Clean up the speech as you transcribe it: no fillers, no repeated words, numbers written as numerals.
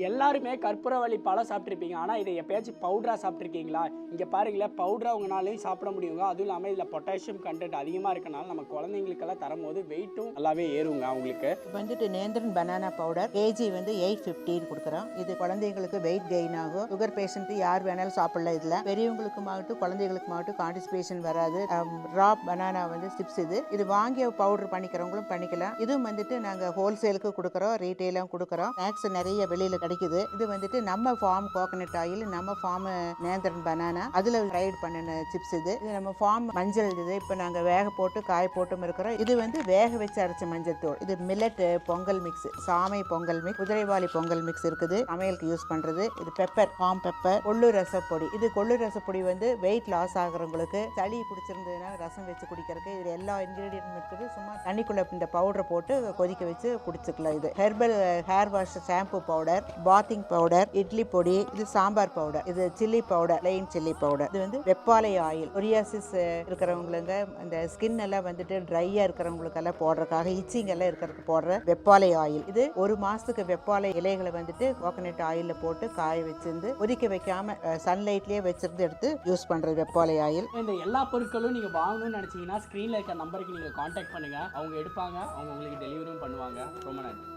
எல்லாருமே கற்பூரவள்ளி பழம் சாப்பிட்ருப்பீங்க, ஆனால் இதை எப்பயாச்சும் பவுடராக சாப்பிட்ருக்கீங்களா? இங்கே பாருங்களேன், பவுடராக உங்களாலையும் சாப்பிட முடியுங்க. அதுவும் இல்லாமல் இதில் பொட்டாசியம் கண்டென்ட் அதிகமாக இருக்கனால நம்ம குழந்தைங்களுக்கெல்லாம் தரும்போது வெயிட்டும் நல்லாவே ஏறுங்க அவங்களுக்கு. இப்போ வந்துட்டு நேந்திரன் பனானா பவுடர் கேஜி வந்து 850 கொடுக்குறோம். இது குழந்தைங்களுக்கு வெயிட் கெயின் ஆகும். சுகர் பேஷண்ட் யார் வேணாலும் சாப்பிடலாம். இதில் பெரியவங்களுக்குமாகட்டும் குழந்தைகளுக்குமாகட்டும் கான்ஸ்டிபேஷன் வராது. ரா பனானா வந்து சிப்ஸ் இது வாங்கி பவுடர் பண்ணிக்கிறவங்களும் பண்ணிக்கலாம். இதுவும் வந்துட்டு நாங்கள் ஹோல்சேலுக்கு கொடுக்குறோம், ரீட்டெயிலும் கொடுக்குறோம். ஸ்நாக்ஸ் நிறைய வெளியில் கிடைக்குது. இது வந்துட்டு நம்ம ஃபார்ம் கோகனட் ஆயில், நம்ம ஃபார்ம் நேந்திரன் பனானா அதில் ஃப்ரைட் பண்ணின சிப்ஸ். இது நம்ம ஃபார்ம் மஞ்சள். இது இப்போ நாங்கள் வேக போட்டு காய போட்டும் இருக்கிறோம். இது வந்து வேக வச்சு அரைச்ச மஞ்சள் தூள். இது மில்லட் பொங்கல் மிக்ஸ், சாமை பொங்கல் மிக்ஸ், குதிரைவாலி பொங்கல் மிக்ஸ் இருக்குது சமையலுக்கு யூஸ் பண்றது. இது பெப்பர், ஃபார்ம் பெப்பர், கொள்ளு ரசப்பொடி. இது கொள்ளு ரசப்பொடி வந்து வெயிட் லாஸ் ஆகிறவங்களுக்கு, சளி பிடிச்சிருந்ததுன்னா ரசம் வச்சு குடிக்கிறதுக்கு இது எல்லா இன்கிரீடியன்ட் இருக்குது. சும்மா தண்ணிக்குள்ள இந்த பவுடரை போட்டு கொதிக்க வச்சு குடிச்சுக்கலாம். இது herbal hair wash shampoo powder, bathing powder, idli பொடி, இது சாம்பார் பவுடர், இது chilli powder, plain chilli powder. இது வந்து வெப்பாலை ஆயில். சொரியாசிஸ் இருக்கிறவங்களுக்கு, இந்த ஸ்கின் எல்லாம் வந்துட்டு ட்ரையா இருக்கிறவங்களுக்கு எல்லாம் போடுறதுக்காக, இச்சிங் எல்லாம் இருக்கிறதுக்கு போடுற வெப்பாலை ஆயில். இது ஒரு மாசத்துக்கு வெப்பாலை இலைகளை வந்துட்டு கோகனட் ஆயில்ல போட்டு காய வச்சிருந்து கொதிக்க வைக்காம சன்லைட்லயே வச்சிருந்து எடுத்து யூஸ் பண்றது வெப்பாலை ஆயில். இந்த எல்லா பொருட்களும் நீங்க வாங்கணும்னு நினைச்சீங்கன்னா ஸ்கிரீன்ல இருக்க நம்பருக்கு நீங்க கான்டாக்ட் பண்ணுங்க. அவங்க எடுப்பாங்க, அவங்க உங்களுக்கு டெலிவரியும் பண்ணுவாங்க. ரொம்ப நன்றி.